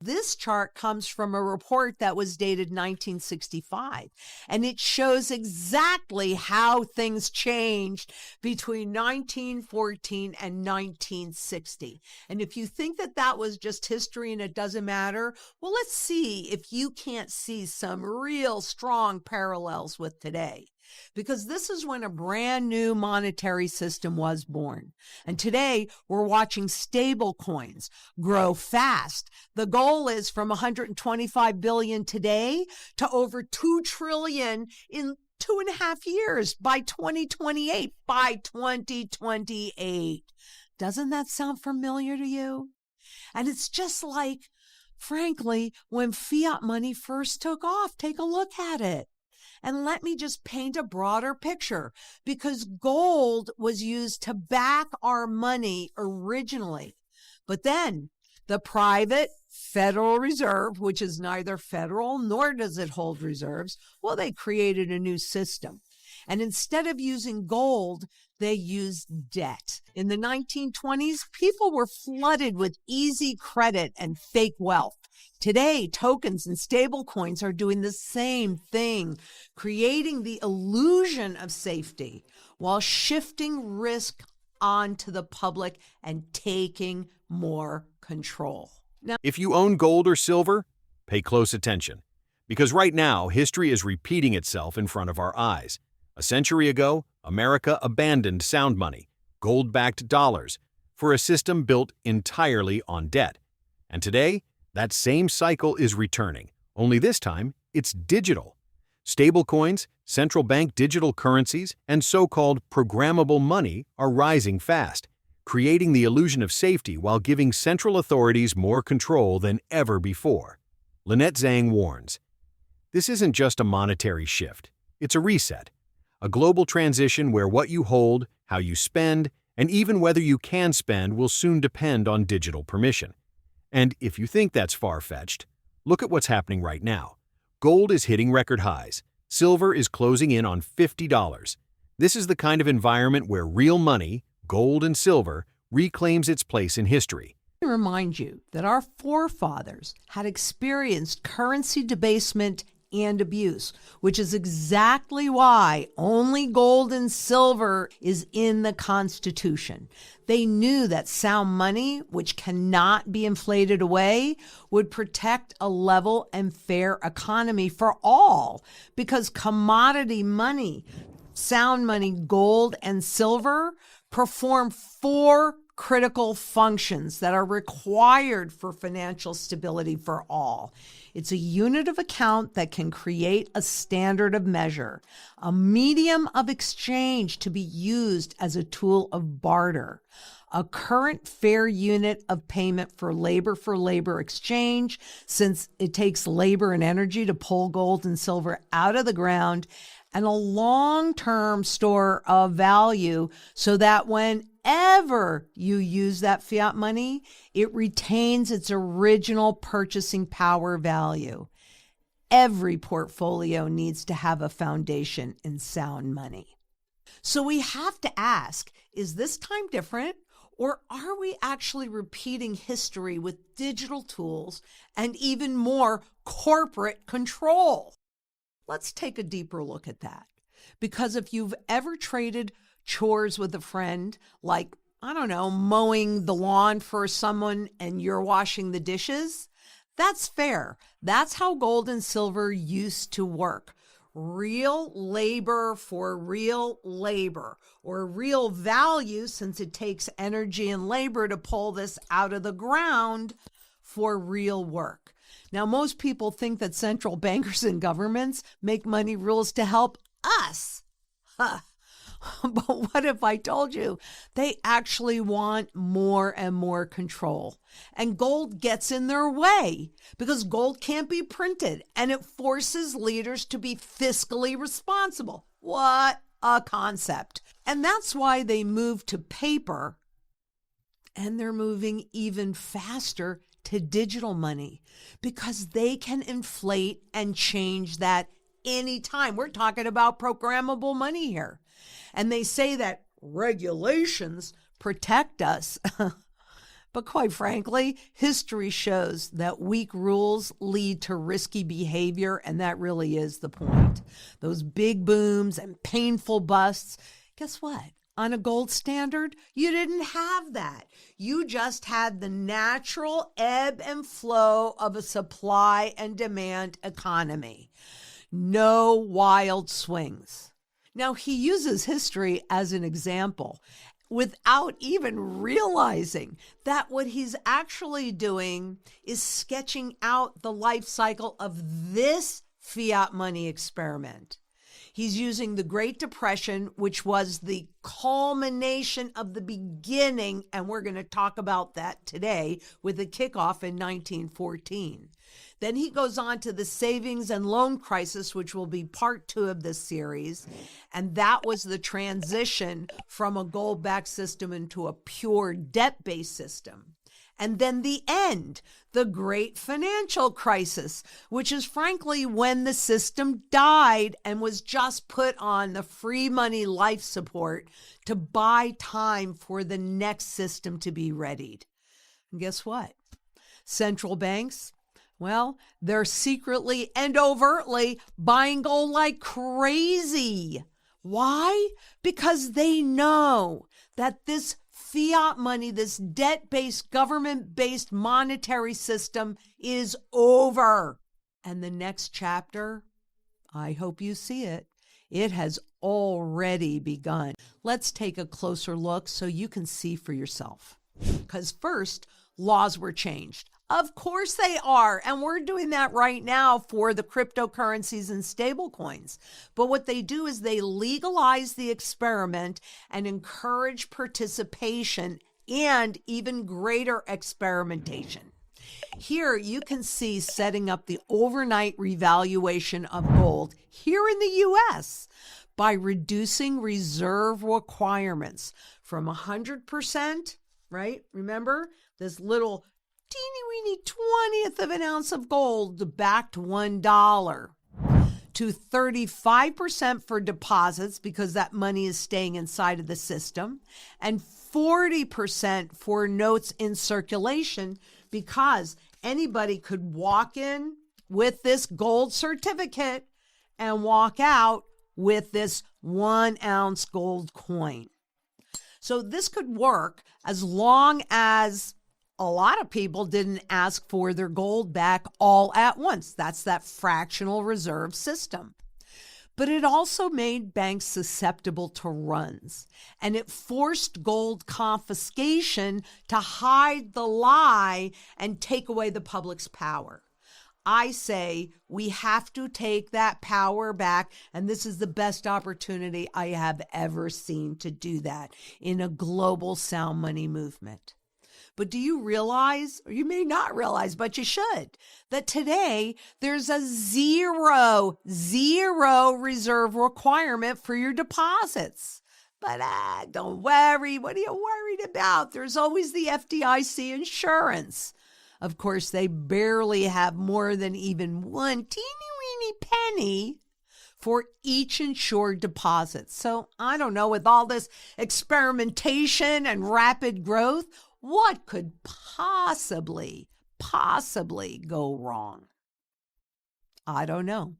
This chart comes from a report that was dated 1965, and it shows exactly how things changed between 1914 and 1960. And if you think that that was just history and it doesn't matter, well, let's see if you can't see some real strong parallels with today. Because this is when a brand new monetary system was born. And today we're watching stable coins grow fast. The goal is from 125 billion today to over 2 trillion in 2.5 years by 2028. By 2028. Doesn't that sound familiar to you? And it's just like, frankly, when fiat money first took off. Take a look at it. And let me just paint a broader picture, because gold was used to back our money originally. But then the private Federal Reserve, which is neither federal nor does it hold reserves, well, they created a new system. And instead of using gold, they used debt. In the 1920s, people were flooded with easy credit and fake wealth. Today, tokens and stablecoins are doing the same thing, creating the illusion of safety while shifting risk onto the public and taking more control. Now, if you own gold or silver, pay close attention, because right now, history is repeating itself in front of our eyes. A century ago, America abandoned sound money, gold-backed dollars, for a system built entirely on debt. And today, that same cycle is returning, only this time it's digital. Stablecoins, central bank digital currencies, and so-called programmable money are rising fast, creating the illusion of safety while giving central authorities more control than ever before. Lynette Zang warns, this isn't just a monetary shift, it's a reset. A global transition where what you hold, how you spend, and even whether you can spend will soon depend on digital permission. And if you think that's far-fetched, look at what's happening right now. Gold is hitting record highs. Silver is closing in on $50. This is the kind of environment where real money, gold and silver, reclaims its place in history. I remind you that our forefathers had experienced currency debasement and abuse, which is exactly why only gold and silver is in the Constitution. They knew that sound money, which cannot be inflated away, would protect a level and fair economy for all, because commodity money, sound money, gold and silver, perform 4 critical functions that are required for financial stability for all. It's a unit of account that can create a standard of measure, a medium of exchange to be used as a tool of barter, a current fair unit of payment for labor exchange, since it takes labor and energy to pull gold and silver out of the ground, and a long-term store of value so that whenever you use that fiat money, it retains its original purchasing power value. Every portfolio needs to have a foundation in sound money. So we have to ask, is this time different? Or are we actually repeating history with digital tools and even more corporate control? Let's take a deeper look at that. Because if you've ever traded chores with a friend, like, I don't know, mowing the lawn for someone and you're washing the dishes, that's fair. That's how gold and silver used to work. Real labor for real labor, or real value, since it takes energy and labor to pull this out of the ground, for real work. Now, most people think that central bankers and governments make money rules to help us. Huh. But what if I told you they actually want more and more control? And gold gets in their way because gold can't be printed and it forces leaders to be fiscally responsible. What a concept. And that's why they move to paper, and they're moving even faster to digital money because they can inflate and change that anytime. We're talking about programmable money here. And they say that regulations protect us. But quite frankly, history shows that weak rules lead to risky behavior, and that really is the point. Those big booms and painful busts, guess what? On a gold standard, you didn't have that. You just had the natural ebb and flow of a supply and demand economy. No wild swings. Now, he uses history as an example without even realizing that what he's actually doing is sketching out the life cycle of this fiat money experiment. He's using the Great Depression, which was the culmination of the beginning, and we're going to talk about that today with the kickoff in 1914. Then he goes on to the savings and loan crisis, which will be part 2 of this series. And that was the transition from a gold-backed system into a pure debt-based system. And then the end, the great financial crisis, which is frankly when the system died and was just put on the free money life support to buy time for the next system to be readied. And guess what? Central banks, well, they're secretly and overtly buying gold like crazy. Why? Because they know that this fiat money, this debt-based, government-based monetary system is over. And the next chapter, I hope you see it. It has already begun. Let's take a closer look so you can see for yourself. Because first, laws were changed. Of course they are. And we're doing that right now for the cryptocurrencies and stablecoins. But what they do is they legalize the experiment and encourage participation and even greater experimentation. Here you can see setting up the overnight revaluation of gold here in the U.S. by reducing reserve requirements from 100%, right? Remember this little teeny-weeny 20th of an ounce of gold backed $1 to 35% for deposits because that money is staying inside of the system, and 40% for notes in circulation because anybody could walk in with this gold certificate and walk out with this 1 ounce gold coin. So this could work as long as a lot of people didn't ask for their gold back all at once. That's that fractional reserve system. But it also made banks susceptible to runs, and it forced gold confiscation to hide the lie and take away the public's power. I say we have to take that power back, and this is the best opportunity I have ever seen to do that in a global sound money movement. But do you realize, or you may not realize, but you should, that today there's a zero reserve requirement for your deposits? But don't worry. What are you worried about? There's always the FDIC insurance. Of course, they barely have more than even one teeny-weeny penny for each insured deposit. So I don't know, with all this experimentation and rapid growth, what could possibly go wrong? I don't know.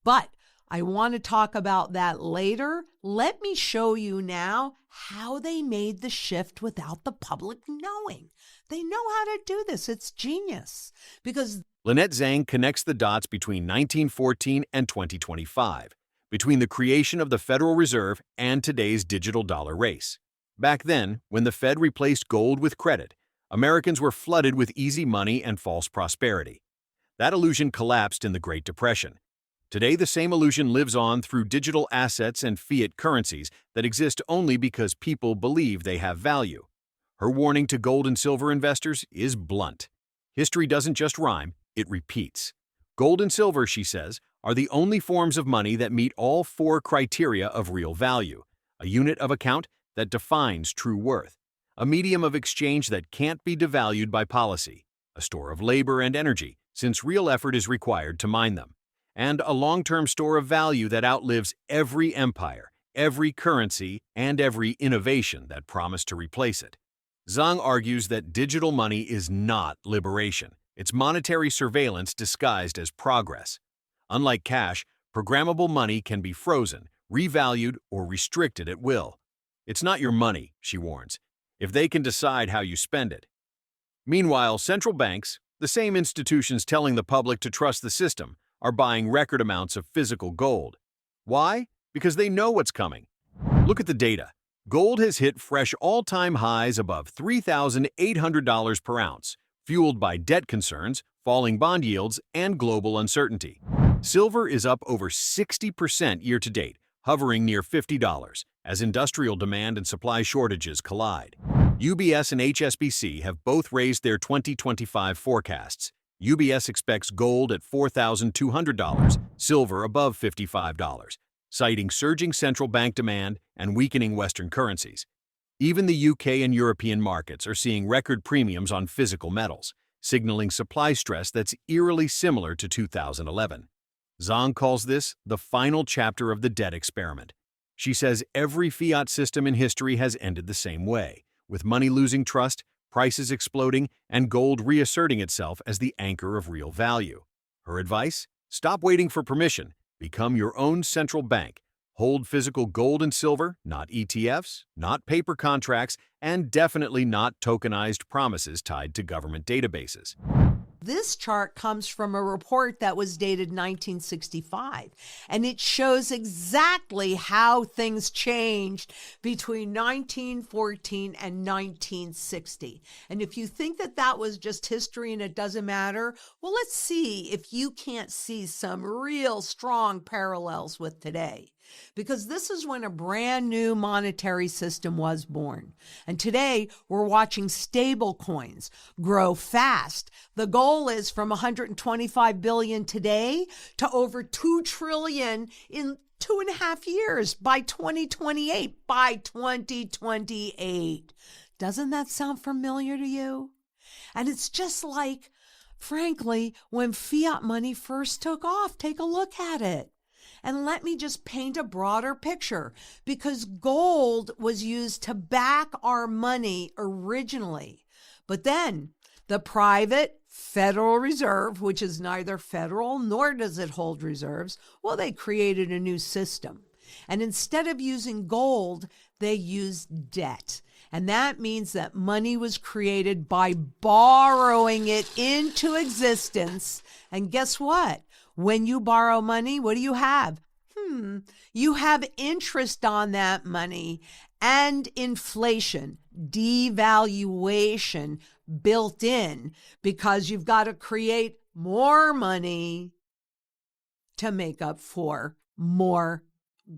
But I want to talk about that later. Let me show you now how they made the shift without the public knowing. They know how to do this. It's genius. Because Lynette Zang connects the dots between 1914 and 2025, between the creation of the Federal Reserve and today's digital dollar race. Back then, when the Fed replaced gold with credit, Americans were flooded with easy money and false prosperity. That illusion collapsed in the Great Depression. Today, the same illusion lives on through digital assets and fiat currencies that exist only because people believe they have value. Her warning to gold and silver investors is blunt. History doesn't just rhyme, it repeats. Gold and silver, she says, are the only forms of money that meet all 4 criteria of real value: a unit of account that defines true worth, a medium of exchange that can't be devalued by policy, a store of labor and energy, since real effort is required to mine them, and a long-term store of value that outlives every empire, every currency, and every innovation that promised to replace it. Zang argues that digital money is not liberation. It's monetary surveillance disguised as progress. Unlike cash, programmable money can be frozen, revalued, or restricted at will. It's not your money, she warns, if they can decide how you spend it. Meanwhile, central banks, the same institutions telling the public to trust the system, are buying record amounts of physical gold. Why? Because they know what's coming. Look at the data. Gold has hit fresh all-time highs above $3,800 per ounce, fueled by debt concerns, falling bond yields, and global uncertainty. Silver is up over 60% year-to-date, hovering near $50, as industrial demand and supply shortages collide. UBS and HSBC have both raised their 2025 forecasts. UBS expects gold at $4,200, silver above $55, citing surging central bank demand and weakening Western currencies. Even the UK and European markets are seeing record premiums on physical metals, signaling supply stress that's eerily similar to 2011. Zang calls this the final chapter of the debt experiment. She says every fiat system in history has ended the same way, with money losing trust, prices exploding, and gold reasserting itself as the anchor of real value. Her advice? Stop waiting for permission. Become your own central bank. Hold physical gold and silver, not ETFs, not paper contracts, and definitely not tokenized promises tied to government databases. This chart comes from a report that was dated 1965, and it shows exactly how things changed between 1914 and 1960. And if you think that that was just history and it doesn't matter, well, let's see if you can't see some real strong parallels with today. Because this is when a brand new monetary system was born. And today, we're watching stable coins grow fast. The goal is from 125 billion today to over 2 trillion in 2.5 years by 2028. By 2028. Doesn't that sound familiar to you? And it's just like, frankly, when fiat money first took off. Take a look at it. And let me just paint a broader picture, because gold was used to back our money originally. But then the private Federal Reserve, which is neither federal nor does it hold reserves, well, they created a new system. And instead of using gold, they used debt. And that means that money was created by borrowing it into existence. And guess what? When you borrow money, what do you have? You have interest on that money and inflation, devaluation built in, because you've got to create more money to make up for more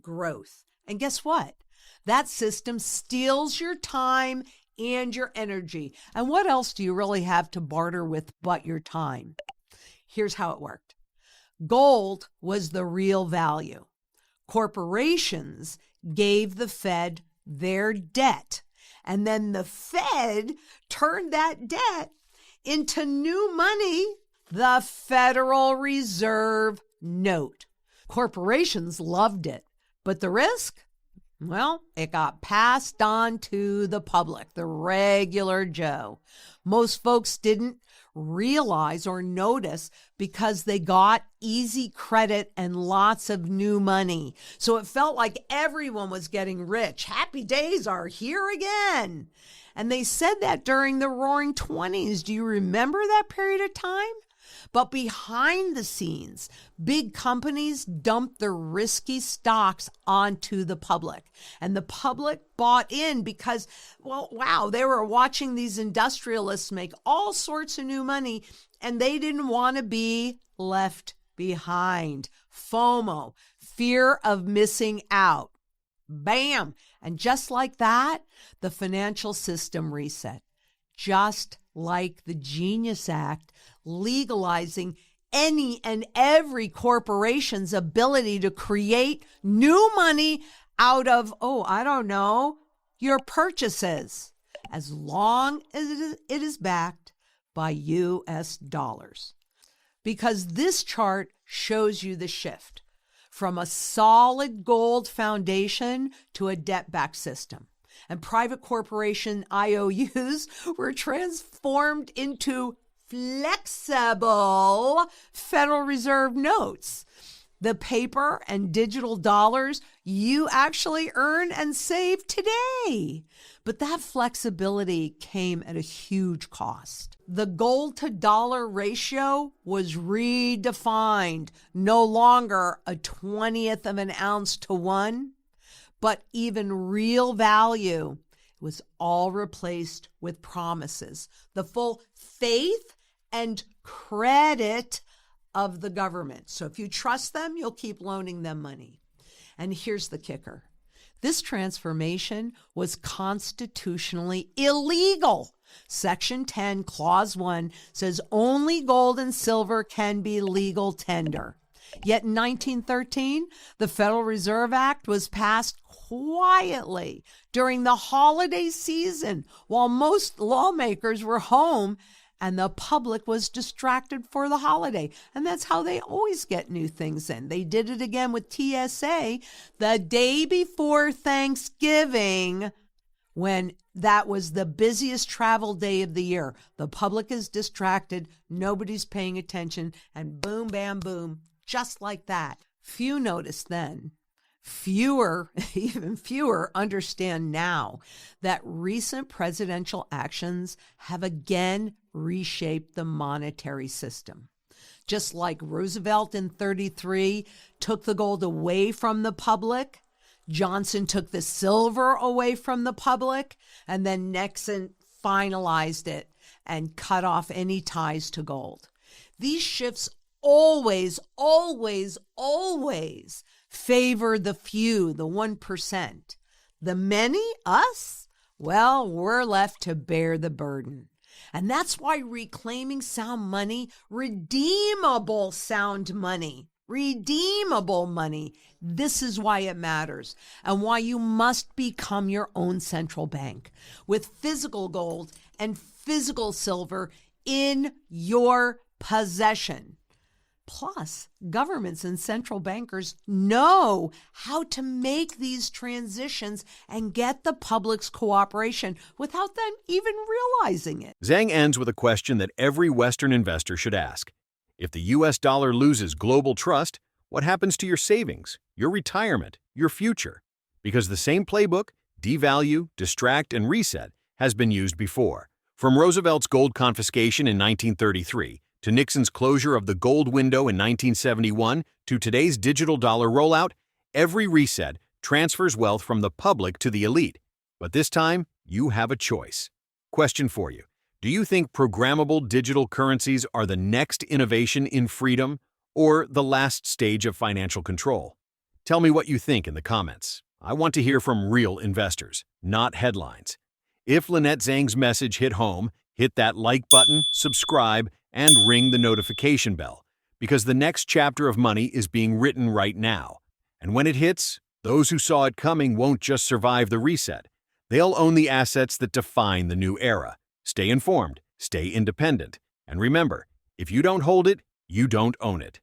growth. And guess what? That system steals your time and your energy. And what else do you really have to barter with but your time? Here's how it worked. Gold was the real value. Corporations gave the Fed their debt, and then the Fed turned that debt into new money, the Federal Reserve note. Corporations loved it, but the risk? Well, it got passed on to the public, the regular Joe. Most folks didn't realize or notice because they got easy credit and lots of new money. So it felt like everyone was getting rich. Happy days are here again. And they said that during the Roaring 20s. Do you remember that period of time? But behind the scenes, big companies dumped their risky stocks onto the public. And the public bought in because, well, wow, they were watching these industrialists make all sorts of new money, and they didn't want to be left behind. FOMO, fear of missing out. Bam! And just like that, the financial system reset. Just like the Genius Act, legalizing any and every corporation's ability to create new money out of, your purchases, as long as it is backed by U.S. dollars. Because this chart shows you the shift from a solid gold foundation to a debt-backed system. and private corporation IOUs were transformed into flexible Federal Reserve notes. The paper and digital dollars you actually earn and save today. But that flexibility came at a huge cost. The gold to dollar ratio was redefined, no longer a 20th of an ounce to 1, but even real value. It was all replaced with promises, the full faith and credit of the government. So if you trust them, you'll keep loaning them money. And here's the kicker. This transformation was constitutionally illegal. Section 10, Clause 1 says only gold and silver can be legal tender. Yet in 1913, the Federal Reserve Act was passed quietly during the holiday season while most lawmakers were home and the public was distracted for the holiday. And that's how they always get new things in. They did it again with TSA the day before Thanksgiving, when that was the busiest travel day of the year. The public is distracted, nobody's paying attention, and boom, bam, boom, just like that. Few noticed then. Even fewer understand now that recent presidential actions have again reshaped the monetary system. Just like Roosevelt in 1933 took the gold away from the public, Johnson took the silver away from the public, and then Nixon finalized it and cut off any ties to gold. These shifts always favor the few, the 1%. The many, us, well, we're left to bear the burden. And that's why reclaiming sound money, redeemable money, this is why it matters and why you must become your own central bank with physical gold and physical silver in your possession. Plus, governments and central bankers know how to make these transitions and get the public's cooperation without them even realizing it. Zang ends with a question that every Western investor should ask. If the U.S. dollar loses global trust, what happens to your savings, your retirement, your future? Because the same playbook, devalue, distract, and reset, has been used before. From Roosevelt's gold confiscation in 1933, to Nixon's closure of the gold window in 1971, to today's digital dollar rollout, every reset transfers wealth from the public to the elite. But this time, you have a choice. Question for you. Do you think programmable digital currencies are the next innovation in freedom or the last stage of financial control? Tell me what you think in the comments. I want to hear from real investors, not headlines. If Lynette Zang's message hit home, hit that like button, subscribe, and ring the notification bell, because the next chapter of money is being written right now. And when it hits, those who saw it coming won't just survive the reset. They'll own the assets that define the new era. Stay informed, stay independent, and remember, if you don't hold it, you don't own it.